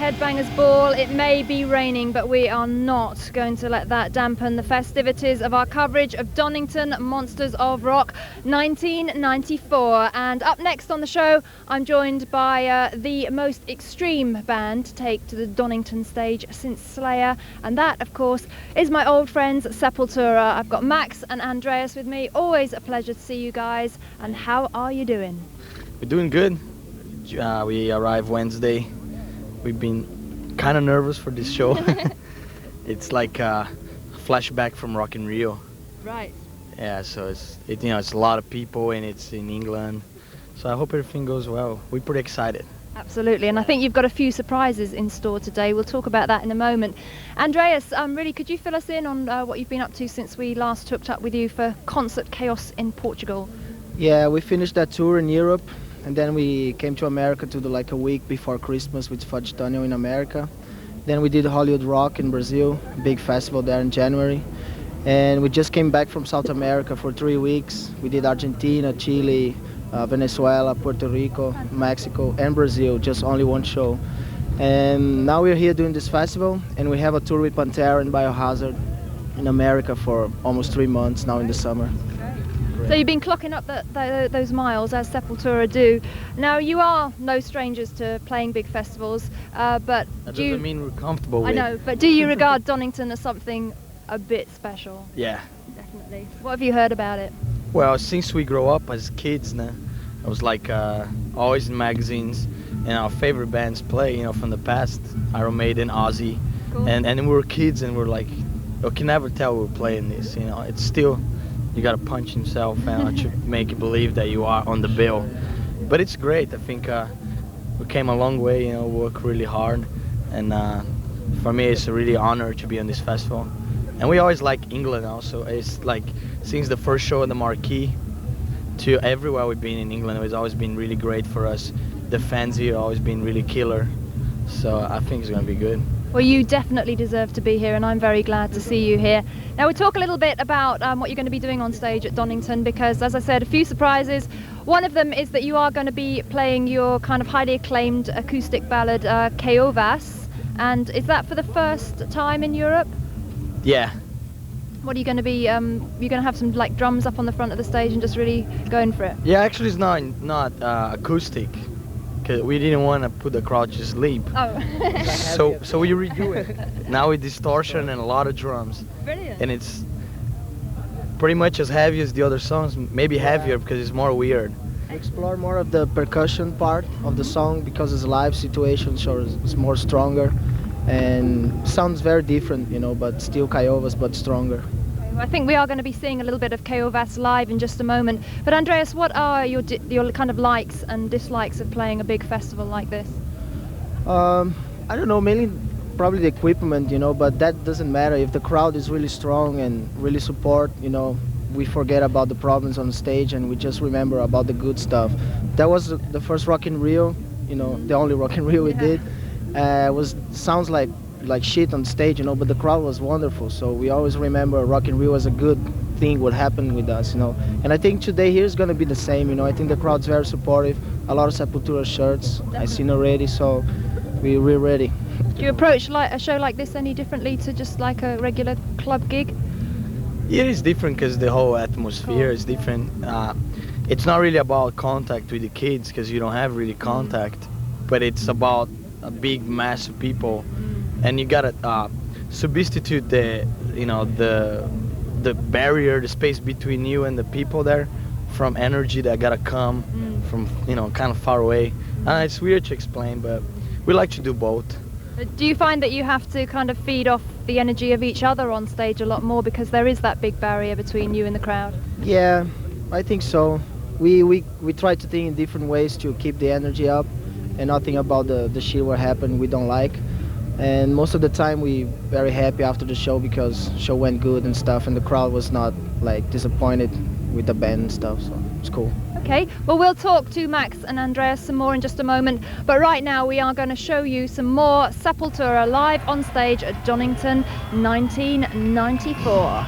Headbangers Ball. It may be raining, but we are not going to let that dampen the festivities of our coverage of Donington Monsters of Rock 1994. And up next on the show, I'm joined by the most extreme band to take to the Donington stage since Slayer, and that, of course, is my old friends Sepultura. I've got Max and Andreas with me. Always a pleasure to see you guys. And how are you doing? We're doing good. We arrived Wednesday. We've been kind of nervous for this show. It's like a flashback from Rock in Rio. Right. Yeah, so it's a lot of people and it's in England. So I hope everything goes well. We're pretty excited. Absolutely, and I think you've got a few surprises in store today. We'll talk about that in a moment. Andreas, really, could you fill us in on what you've been up to since we last hooked up with you for Concert Chaos in Portugal? Yeah, we finished that tour in Europe. And then we came to America to do like a week before Christmas with Fudge Tunnel in America. Then we did Hollywood Rock in Brazil, big festival there in January. And we just came back from South America for 3 weeks. We did Argentina, Chile, Venezuela, Puerto Rico, Mexico, and Brazil, just only one show. And now we're here doing this festival, and we have a tour with Pantera and Biohazard in America for almost 3 months now in the summer. So you've been clocking up those miles as Sepultura do. Now you are no strangers to playing big festivals, but that doesn't mean we're comfortable with. I know, but do you regard Donington as something a bit special? Yeah. Definitely. What have you heard about it? Well, since we grow up as kids, I was like always in magazines, and our favorite bands play, from the past, Iron Maiden, Ozzy, cool. and we were kids and we're like, you can never tell we're playing this, it's still. You gotta punch himself and to make you believe that you are on the bill. But it's great. I think we came a long way, work really hard. And for me, it's a really honor to be on this festival. And we always like England also. It's like, since the first show at the Marquee to everywhere we've been in England, it's always been really great for us. The fans here have always been really killer. So I think it's gonna be good. Well, you definitely deserve to be here, and I'm very glad to see you here. Now, we'll talk a little bit about what you're going to be doing on stage at Donington, because, as I said, a few surprises. One of them is that you are going to be playing your kind of highly acclaimed acoustic ballad, Kaiowas. And is that for the first time in Europe? Yeah. What are you going to be? You're going to have some like drums up on the front of the stage and just really going for it. Yeah, actually, it's not acoustic, cause we didn't want to put the crowd to sleep. Oh, So we redo it. Now with distortion and a lot of drums, brilliant. and it's pretty much as heavy as the other songs, maybe heavier because it's more weird. We explore more of the percussion part of the song because it's a live situation, so it's more stronger and sounds very different, you know, but still Kaiowas, but stronger. I think we are going to be seeing a little bit of Kaiowas live in just a moment. But Andreas, what are your kind of likes and dislikes of playing a big festival like this? I don't know, mainly probably the equipment, you know, but that doesn't matter. If the crowd is really strong and really support, you know, we forget about the problems on stage and we just remember about the good stuff. That was the first Rock in Rio, you know, the only Rock in Rio we did. Sounds like shit on stage, you know, but the crowd was wonderful. So we always remember Rock in Rio as a good thing would happen with us, you know. And I think today here is gonna be the same, you know. I think the crowd's very supportive. A lot of Sepultura shirts I've seen already, so we're ready. Do you approach like a show like this any differently to just like a regular club gig? It is different because the whole atmosphere is different. It's not really about contact with the kids because you don't have really contact, but it's about a big mass of people, and you gotta substitute the barrier, the space between you and the people there, from energy that gotta come from kind of far away. It's weird to explain, but we like to do both. Do you find that you have to kind of feed off the energy of each other on stage a lot more because there is that big barrier between you and the crowd? Yeah, I think so. We try to think in different ways to keep the energy up and not think about the shit what happened we don't like. And most of the time we very happy after the show because show went good and stuff, and the crowd was not like disappointed with the band and stuff, so it's cool. Okay, well we'll talk to Max and Andreas some more in just a moment, but right now we are going to show you some more Sepultura live on stage at Donington 1994.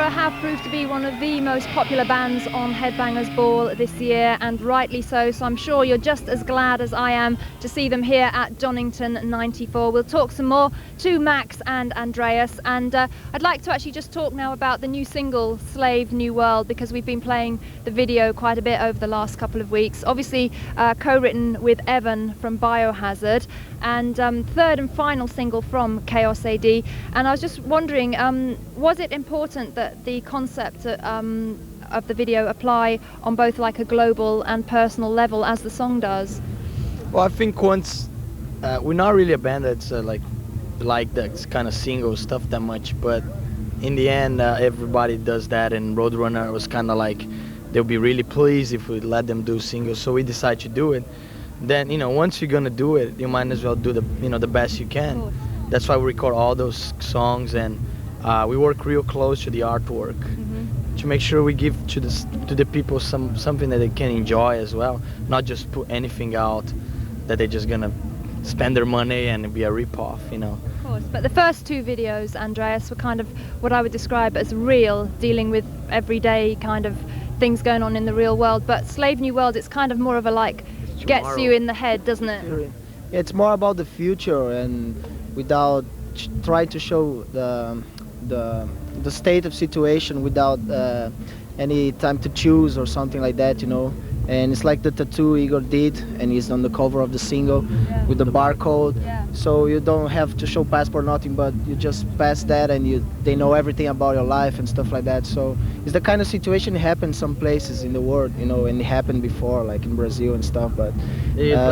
Sepultura have proved to be one of the most popular bands on Headbangers Ball this year, and rightly so, so I'm sure you're just as glad as I am to see them here at Donington 94. We'll talk some more to Max and Andreas, and I'd like to actually just talk now about the new single, Slave New World, because we've been playing the video quite a bit over the last couple of weeks. Obviously co-written with Evan from Biohazard, and third and final single from Kaiowas AD. And I was just wondering, was it important that the concept of the video apply on both like a global and personal level as the song does? Well, I think once we're not really a band that's like that kind of single stuff that much, but in the end everybody does that, and Roadrunner was kind of like they'll be really pleased if we let them do singles, so we decided to do it. Then once you're gonna do it, you might as well do the best you can. That's why we record all those songs, and we work real close to the artwork to make sure we give to the people something that they can enjoy as well, not just put anything out that they're just gonna spend their money and be a rip-off. Of course, but the first two videos, Andreas, were kind of what I would describe as real, dealing with everyday kind of things going on in the real world. But Slave New World, it's kind of more of a gets you in the head, doesn't it? It's more about the future, and without trying to show the state of situation without any time to choose or something like that, And it's like the tattoo Igor did, and he's on the cover of the single with the barcode. So you don't have to show passport, nothing, but you just pass that, and they know everything about your life and stuff like that. So it's the kind of situation that happens some places in the world, and it happened before, like in Brazil and stuff. But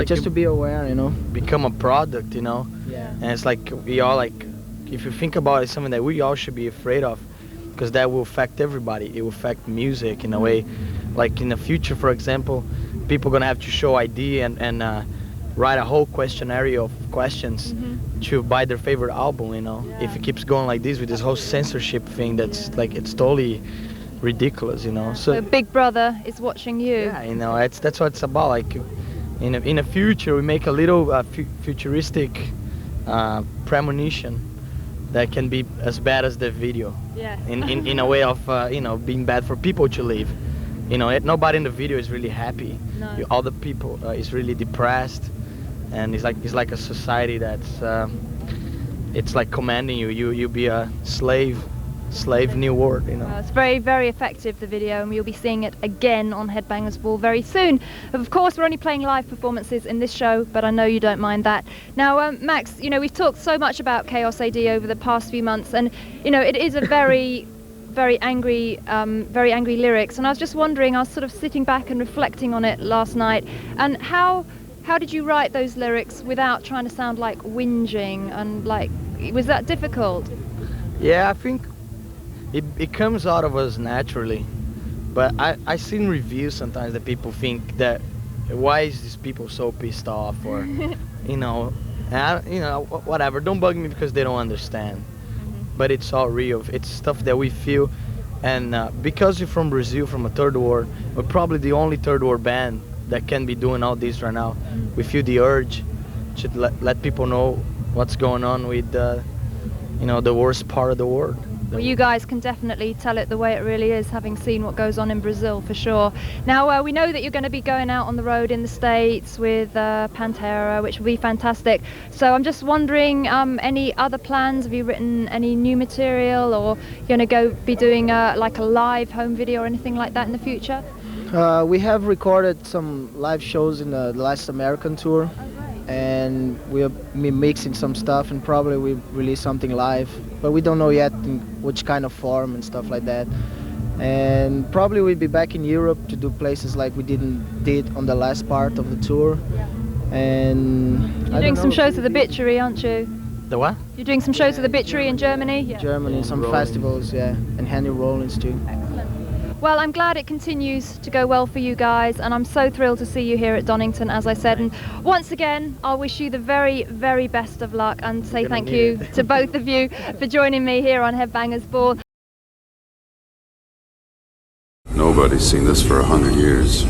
just to be aware, become a product, Yeah. And it's like we all if you think about it, it's something that we all should be afraid of, because that will affect everybody. It will affect music in a way. Like in the future, for example, people are gonna have to show ID and write a whole questionnaire of questions to buy their favorite album. If it keeps going like this with this whole censorship thing, that's it's totally ridiculous. So Big Brother is watching you. Yeah, that's what it's about. Like in the future, we make a little futuristic premonition that can be as bad as the video. Yeah. In a way of being bad for people to live. Nobody in the video is really happy. No. All the people is really depressed, and it's like a society that's it's like commanding you be a slave new world. It's very, very effective, the video, and we'll be seeing it again on Headbangers Ball very soon. Of course, we're only playing live performances in this show, but I know you don't mind that. Now, Max, we've talked so much about Kaiowas AD over the past few months, and it is a very very angry lyrics, and I was just wondering, I was sort of sitting back and reflecting on it last night, and how did you write those lyrics without trying to sound like whinging, and was that difficult? Yeah, I think it comes out of us naturally, but I seen reviews sometimes that people think that why is these people so pissed off, or whatever, don't bug me because they don't understand. But it's all real. It's stuff that we feel, and because we're from Brazil, from a third world, we're probably the only third world band that can be doing all this right now. We feel the urge to let people know what's going on with the worst part of the world. Well, you guys can definitely tell it the way it really is, having seen what goes on in Brazil, for sure. Now, we know that you're going to be going out on the road in the States with Pantera, which will be fantastic. So I'm just wondering, any other plans? Have you written any new material, or you're going to be doing a live home video or anything like that in the future? We have recorded some live shows in the last American tour. And we'll be mixing some stuff, and probably we release something live, but we don't know yet in which kind of form and stuff like that. And probably we'll be back in Europe to do places like we did on the last part of the tour. And you're doing some shows at the Bitchery, aren't you? The what? You're doing some shows at the Bitchery in Germany? Germany, some festivals, and Henry Rollins too. Excellent. Well, I'm glad it continues to go well for you guys, and I'm so thrilled to see you here at Donington, as I said. And once again, I'll wish you the very, very best of luck, and say thank you to both of you for joining me here on Headbangers Ball. Nobody's seen this for 100 years.